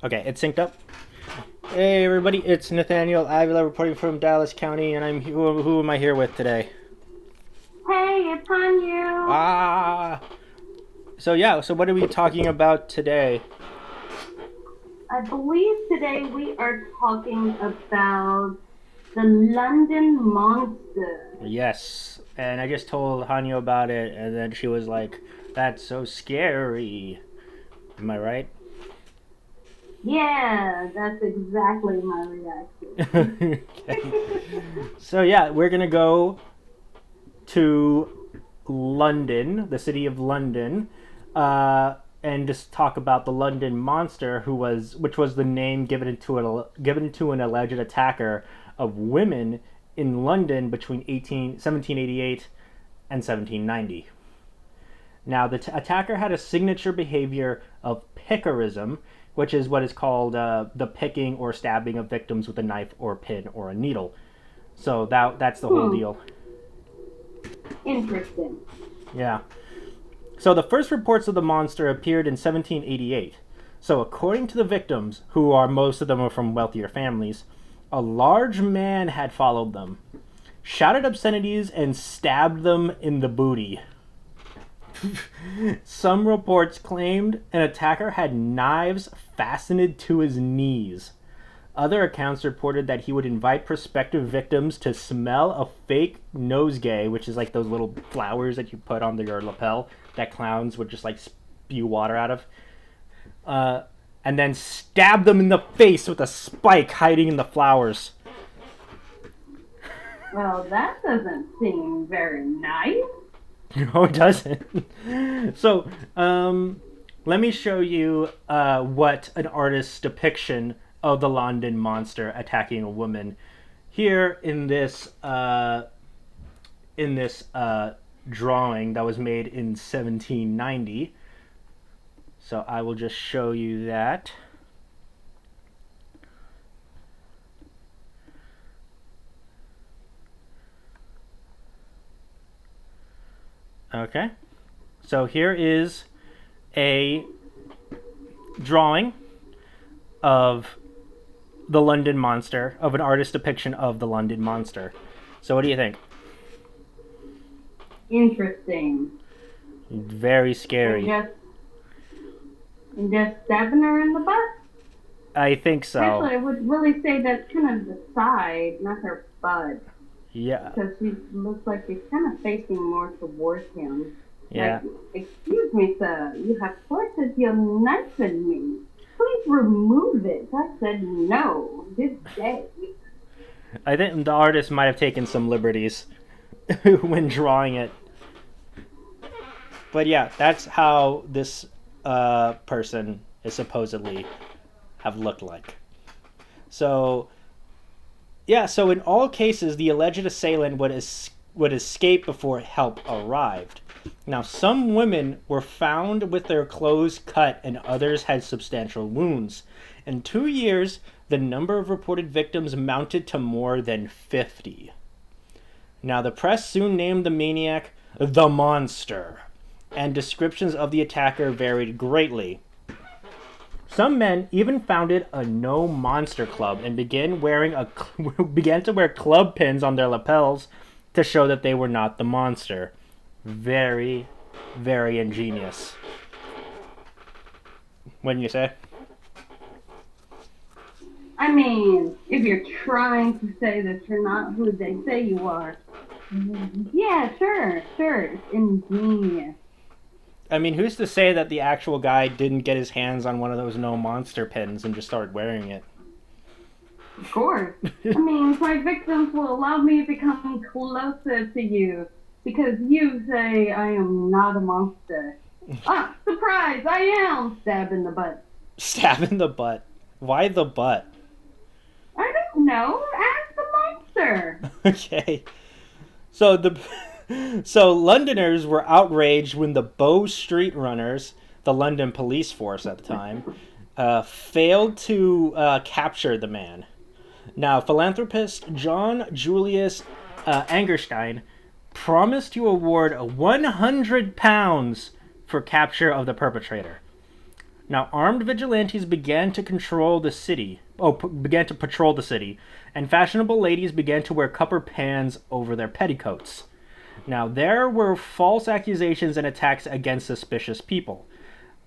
Okay, it's synced up. Hey everybody, it's Nathaniel Avila reporting from Dallas County, and who am I here with today? Hey, it's on you. Ah, so what are we talking about today? I believe today we are talking about the London Monster. Yes, and I just told Hanyo about it, and then she was like, "That's so scary." Am I right? Yeah, that's exactly my reaction. Okay. So yeah, we're gonna go to London, the city of London, and just talk about the London Monster, which was the name given to an alleged attacker of women in London between 1788 and 1790. Now, the attacker had a signature behavior of pickerism, which is what is called the picking or stabbing of victims with a knife or pin or a needle. So that's the whole Hmm, deal. interesting. Yeah. So the first reports of the monster appeared in 1788. So according to the victims, who are most of them are from wealthier families, a large man had followed them, shouted obscenities, and stabbed them in the booty. Some reports claimed an attacker had knives fastened to his knees. Other accounts reported that he would invite prospective victims to smell a fake nosegay, which is like those little flowers that you put on your lapel that clowns would just like spew water out of, uh, and then stab them in the face with a spike hiding in the flowers. Well, that doesn't seem very nice. No, it doesn't. So, let me show you what an artist's depiction of the London monster attacking a woman here in this drawing that was made in 1790. So I will just show you that. Okay. So here is a drawing of the London monster, of an artist's depiction of the London monster. So what do you think? Interesting. Very And scary. just and just stabbing her in the butt. I think so. Actually, I would really say that's kind of the side, not her butt. Yeah. Because she looks like she's kind of facing more towards him. Yeah. Like, excuse me, sir, you have planted your knife in me. Please remove it. I said no. This day. I think the artist might have taken some liberties when drawing it. But yeah, that's how this person is supposedly have looked like. So yeah, so in all cases, the alleged assailant would escape before help arrived. Now, some women were found with their clothes cut, and others had substantial wounds. In 2 years, the number of reported victims mounted to more than 50. Now, the press soon named the maniac the Monster, and descriptions of the attacker varied greatly. Some men even founded a no monster club and began to wear club pins on their lapels to show that they were not the monster. Very, very ingenious. Wouldn't you say? I mean, if you're trying to say that you're not who they say you are, yeah, sure, it's ingenious. I mean, who's to say that the actual guy didn't get his hands on one of those no monster pins and just started wearing it? Of course. I mean, my victims will allow me to come closer to you because you say I am not a monster. Ah, surprise! I am! Stab in the butt. Stab in the butt. Why the butt? I don't know. Ask the monster. Okay. So so Londoners were outraged when the Bow Street Runners, the London police force at the time, failed to capture the man. Now, philanthropist John Julius Angerstein promised to award £100 for capture of the perpetrator. Now, armed vigilantes began to control the city. Began to patrol the city, and fashionable ladies began to wear copper pans over their petticoats. Now, there were false accusations and attacks against suspicious people.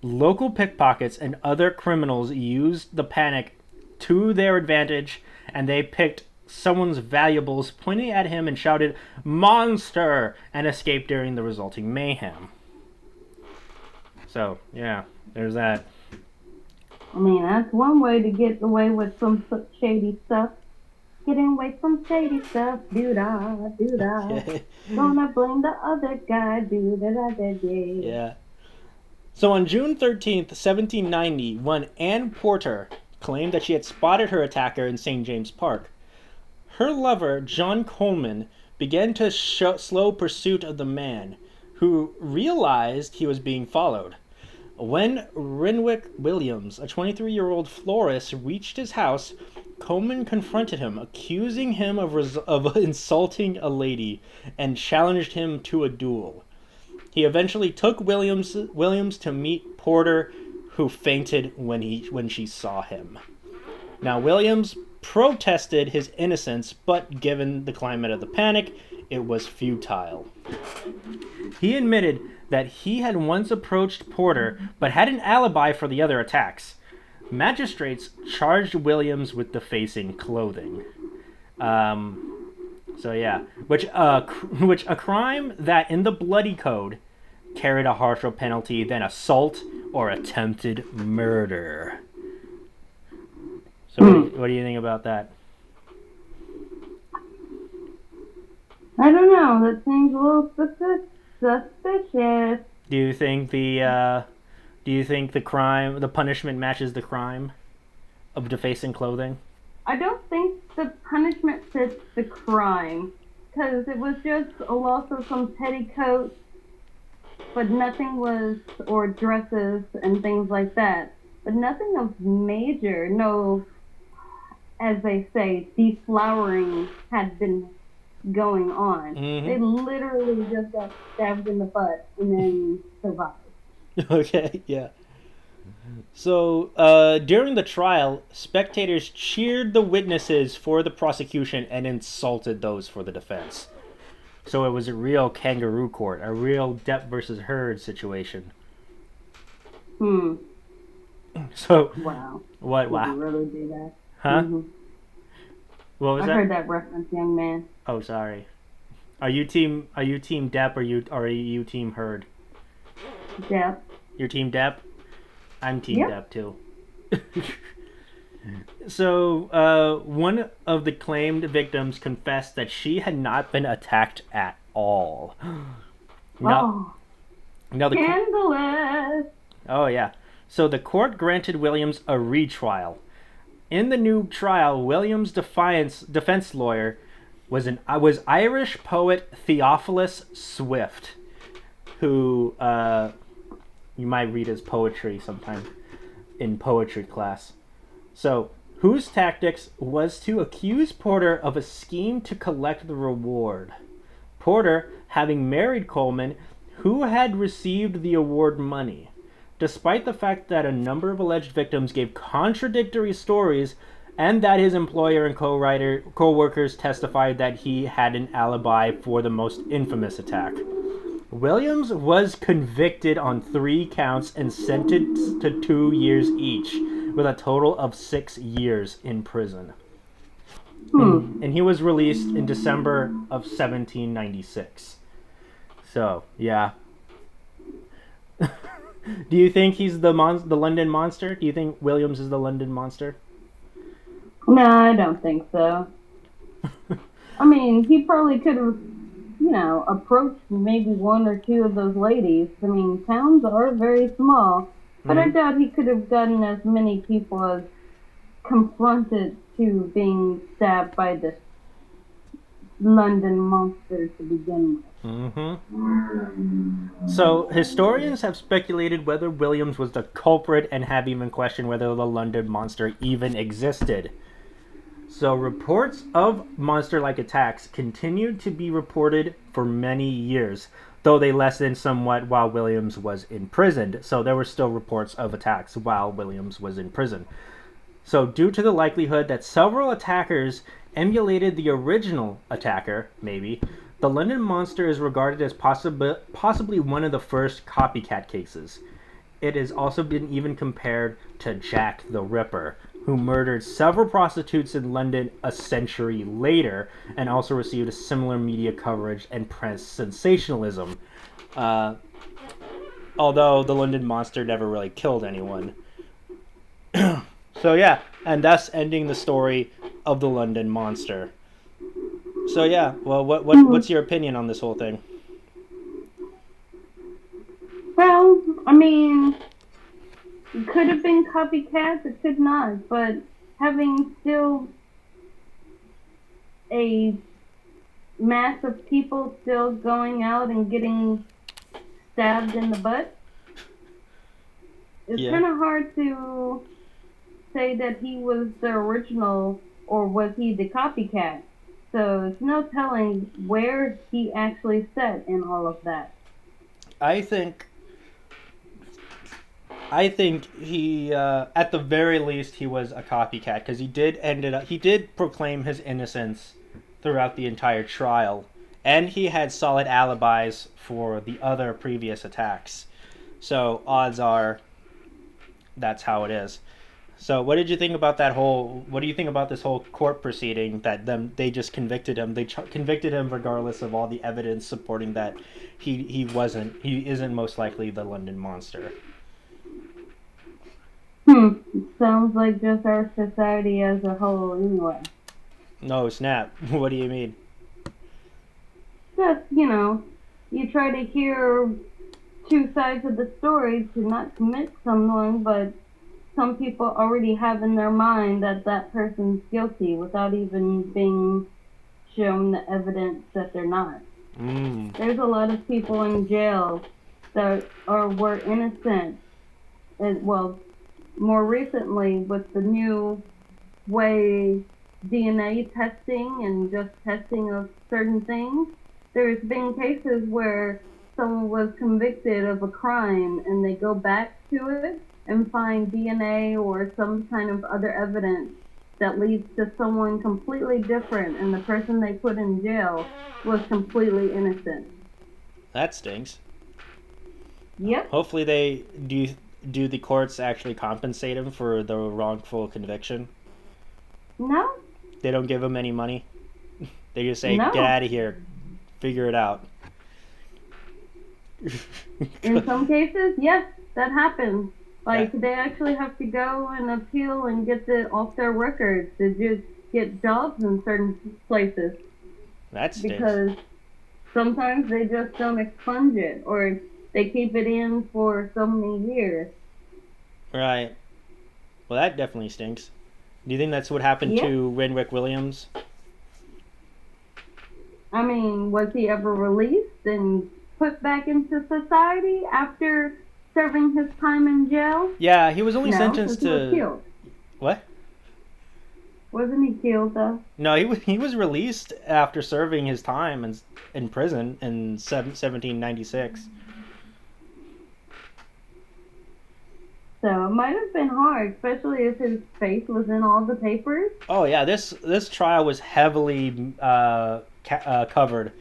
Local pickpockets and other criminals used the panic to their advantage, and they picked someone's valuables, pointed at him, and shouted, "Monster!" and escaped during the resulting mayhem. So, yeah, there's that. I mean, that's one way to get away with some shady stuff. Getting away from shady stuff, doo-dah, doo-dah. Gonna blame the other guy, doo-da-da-da-da. Yeah. So on June 13th, 1790, one Anne Porter claimed that she had spotted her attacker in St. James Park. Her lover, John Coleman, began to slow pursuit of the man, who realized he was being followed. When Rhynwick Williams, a 23-year-old florist, reached his house, Coleman confronted him, accusing him of insulting a lady, and challenged him to a duel. He eventually took Williams to meet Porter, who fainted when she saw him. Now, Williams protested his innocence, but given the climate of the panic, it was futile. He admitted that he had once approached Porter, but had an alibi for the other attacks. Magistrates charged Williams with defacing clothing. Which a crime that in the Bloody Code carried a harsher penalty than assault or attempted murder. So what do you think about that? I don't know. That seems a little suspicious. Do you think the punishment matches the crime of defacing clothing? I don't think the punishment fits the crime, because it was just a loss of some petticoats, but nothing was, or dresses and things like that. But nothing of major, no, as they say, deflowering had been going on. Mm-hmm. They literally just got stabbed in the butt and then survived. Okay, yeah. So, during the trial, spectators cheered the witnesses for the prosecution and insulted those for the defense. So it was a real kangaroo court, a real Depp versus Heard situation. So, wow. What? Wow. Did you really do that? Huh? Mm-hmm. What was I that? heard that reference, young man. Oh, sorry. Are you team Depp or are you team Heard? Depp. You're team Depp? I'm team Yep. Depp too. So, one of the claimed victims confessed that she had not been attacked at all. Now the Scandalous! Oh, yeah. So the court granted Williams a retrial. In the new trial, Williams' defense lawyer was Irish poet Theophilus Swift, who you might read his poetry sometime in poetry class. So, whose tactics was to accuse Porter of a scheme to collect the reward. Porter, having married Coleman, who had received the award money. Despite the fact that a number of alleged victims gave contradictory stories, and that his employer and co-workers testified that he had an alibi for the most infamous attack. Williams was convicted on 3 counts and sentenced to 2 years each, with a total of 6 years in prison. And he was released in December of 1796. So, yeah. Do you think he's the London Monster? Do you think Williams is the London Monster? No, I don't think so. I mean, he probably could have, approached maybe 1 or 2 of those ladies. I mean, towns are very small. But I doubt he could have gotten as many people as confronted to being stabbed by this London Monster to begin with. So, historians have speculated whether Williams was the culprit and have even questioned whether the London Monster even existed. So reports of monster-like attacks continued to be reported for many years, though they lessened somewhat while Williams was imprisoned. So there were still reports of attacks while Williams was in prison. So due to the likelihood that several attackers emulated the original attacker, maybe, the London Monster is regarded as possibly one of the first copycat cases. It has also been even compared to Jack the Ripper, who murdered several prostitutes in London a century later and also received a similar media coverage and press sensationalism. Although the London Monster never really killed anyone. So yeah, and thus ending the story of the London Monster. So yeah, well, what's your opinion on this whole thing? Well, I mean, it could have been copycats, it could not, but having still a mass of people still going out and getting stabbed in the butt, it's kind of hard to say that he was the original or was he the copycat. So it's no telling where he actually set in all of that. I think he, at the very least, he was a copycat because he did proclaim his innocence throughout the entire trial, and he had solid alibis for the other previous attacks. So odds are, that's how it is. So what did you think about what do you think about this whole court proceeding that they just convicted him? They convicted him regardless of all the evidence supporting that he isn't most likely the London Monster. Sounds like just our society as a whole anyway. No, snap. What do you mean? Just, you try to hear two sides of the story to not commit someone, but some people already have in their mind that that person's guilty without even being shown the evidence that they're not. There's a lot of people in jail that were innocent. And, well, more recently with the new way DNA testing and just testing of certain things, there's been cases where someone was convicted of a crime and they go back to it and find DNA or some kind of other evidence that leads to someone completely different, and the person they put in jail was completely innocent. That stinks. Yep. Hopefully they do the courts actually compensate him for the wrongful conviction? No. They don't give him any money? They just say, no. Get out of here. Figure it out. In some cases, yes, that happens. They actually have to go and appeal and get it off their records to just get jobs in certain places. That stinks. Because sometimes they just don't expunge it, or they keep it in for so many years. Right. Well, that definitely stinks. Do you think that's what happened to Rhynwick Williams? I mean, was he ever released and put back into society after serving his time in jail? Yeah, he was only sentenced to... He was killed. What? Wasn't he killed, though? No, he was released after serving his time in prison in 1796. So it might have been hard, especially if his face was in all the papers. Oh yeah, this trial was heavily covered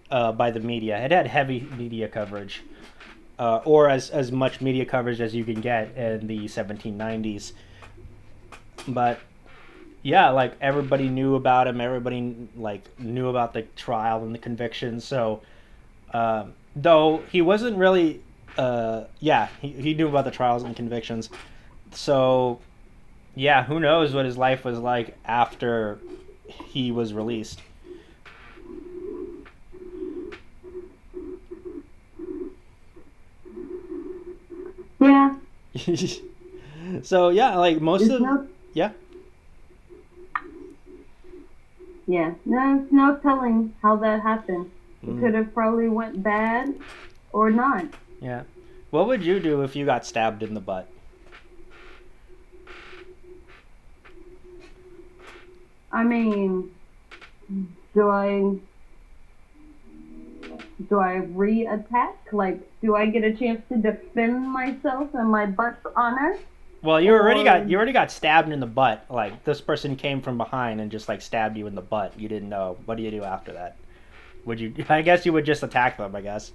by the media. It had heavy media coverage, or as much media coverage as you can get in the 1790s. But yeah, everybody knew about him. Everybody knew about the trial and the conviction. So though he wasn't really. He knew about the trials and convictions. So, yeah, who knows what his life was like after he was released. Yeah. So, yeah, most of... Yeah? Yeah, there's no telling how that happened. It could have probably went bad or not. Yeah. What would you do if you got stabbed in the butt? I mean, do I do I re-attack? Like, do I get a chance to defend myself and my butt's honor? Well, Or you already got stabbed in the butt. Like this person came from behind and just like stabbed you in the butt. You didn't know. What do you do after that? Would you? I guess you would just attack them. I guess.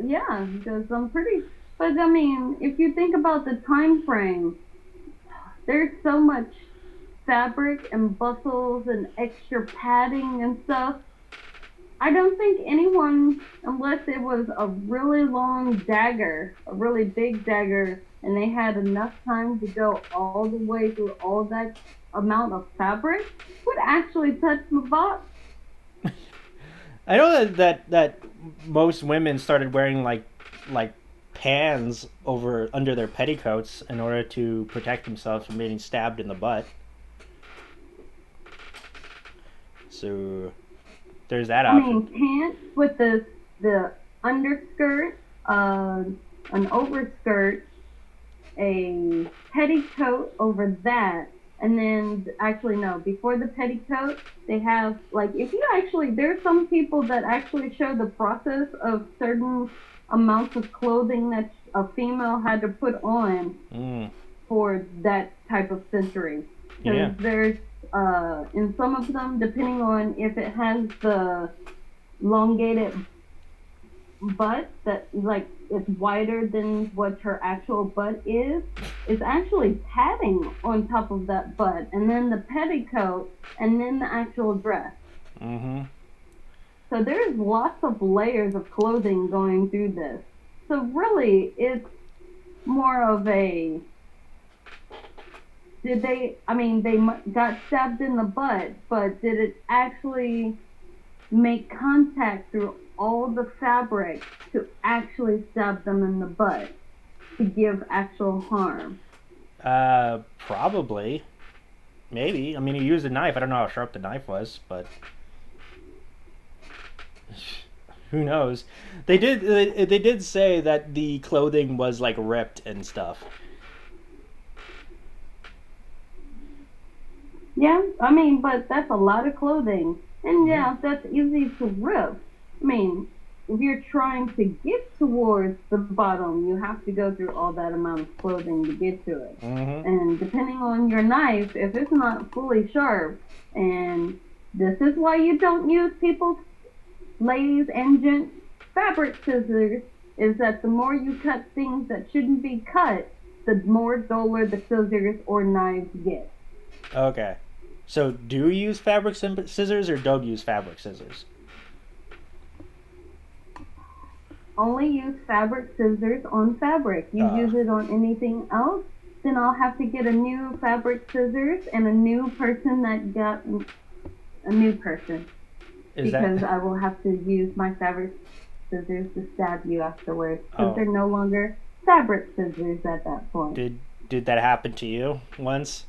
yeah, because I'm pretty. But I mean, if you think about the time frame, there's so much fabric and bustles and extra padding and stuff. I don't think anyone, unless it was a really long dagger, a really big dagger, and they had enough time to go all the way through all that amount of fabric, would actually touch the box. I know that most women started wearing like pans over under their petticoats in order to protect themselves from being stabbed in the butt. So there's that I option. mean, pants with the underskirt, an overskirt, a petticoat over that, and then actually no, before the petticoat, they have like if you actually there's some people that actually show the process of certain amounts of clothing that a female had to put on Mm, for that type of century. Because yeah. there's in some of them, depending on if it has the elongated butt that like it's wider than what her actual butt is, it's actually padding on top of that butt, and then the petticoat, and then the actual dress. Mm-hmm. So there's lots of layers of clothing going through this. So really, it's more of a did they? I mean, they got stabbed in the butt, but did it actually make contact through all the fabric to actually stab them in the butt to give actual harm? Probably. Maybe. I mean, he used a knife. I don't know how sharp the knife was, but who knows? They did say that the clothing was like ripped and stuff. Yeah, I mean, but that's a lot of clothing. And yeah, that's easy to rip. I mean, if you're trying to get towards the bottom, you have to go through all that amount of clothing to get to it. Mm-hmm. And depending on your knife, if it's not fully sharp, and this is why you don't use people's ladies and gents fabric scissors, is that the more you cut things that shouldn't be cut, the more duller the scissors or knives get. Okay. So, do you use fabric scissors or don't use fabric scissors? Only use fabric scissors on fabric. You Uh, use it on anything else, then I'll have to get a new fabric scissors and a new person that got a new person. is Because that? I will have to use my fabric scissors to stab you afterwards. Because Oh, they're no longer fabric scissors at that point. did that happen to you once?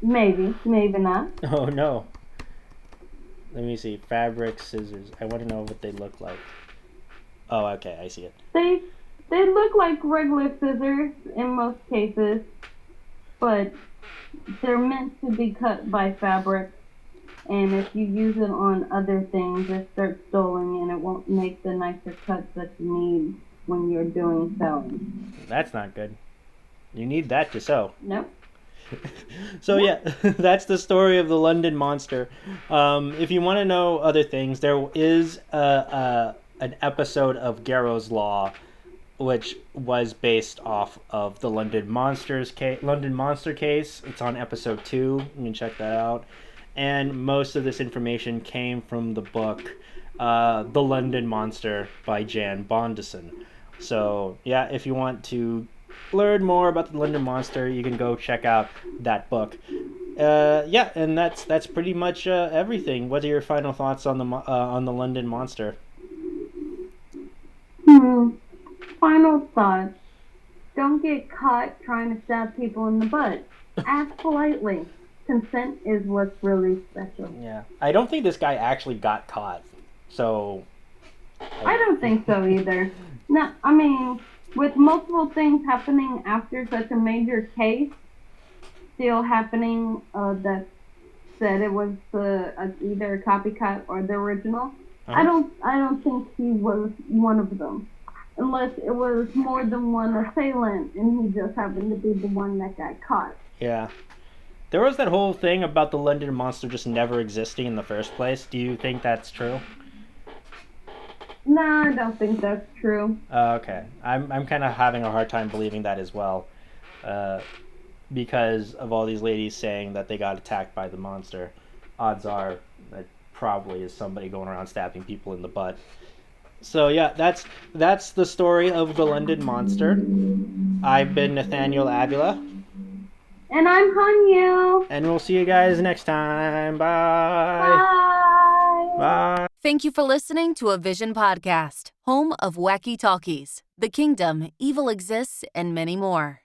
Maybe, maybe not. Oh no. Let me see. Fabric scissors. I want to know what they look like. Oh, okay. I see it. They look like regular scissors in most cases, but they're meant to be cut by fabric. And if you use it on other things, it starts dulling and it won't make the nicer cuts that you need when you're doing sewing. That's not good. You need that to sew. Nope. So yeah, that's the story of the London Monster. If you want to know other things, there is an episode of Garrow's Law, which was based off of the London Monster case. It's on episode 2. You can check that out. And most of this information came from the book The London Monster by Jan Bondeson. So yeah, if you want to learn more about the London Monster, you can go check out that book. Yeah, and that's pretty much everything. What are your final thoughts on the London Monster? Final thoughts. Don't get caught trying to stab people in the butt. Ask politely. Consent is what's really special. Yeah, I don't think this guy actually got caught. So I don't think so either. No, I mean, with multiple things happening after such a major case, still happening that said it was either a copycat or the original. I don't think he was one of them, unless it was more than one assailant and he just happened to be the one that got caught. Yeah. There was that whole thing about the London Monster just never existing in the first place. Do you think that's true? No, I don't think that's true. Okay. I'm kind of having a hard time believing that as well. Because of all these ladies saying that they got attacked by the monster. Odds are that probably is somebody going around stabbing people in the butt. So yeah, that's the story of the London Monster. I've been Nathaniel Avila. And I'm Hanyu. And we'll see you guys next time. Bye. Bye. Bye. Thank you for listening to a Vision podcast, home of wacky talkies, The Kingdom, Evil Exists, and many more.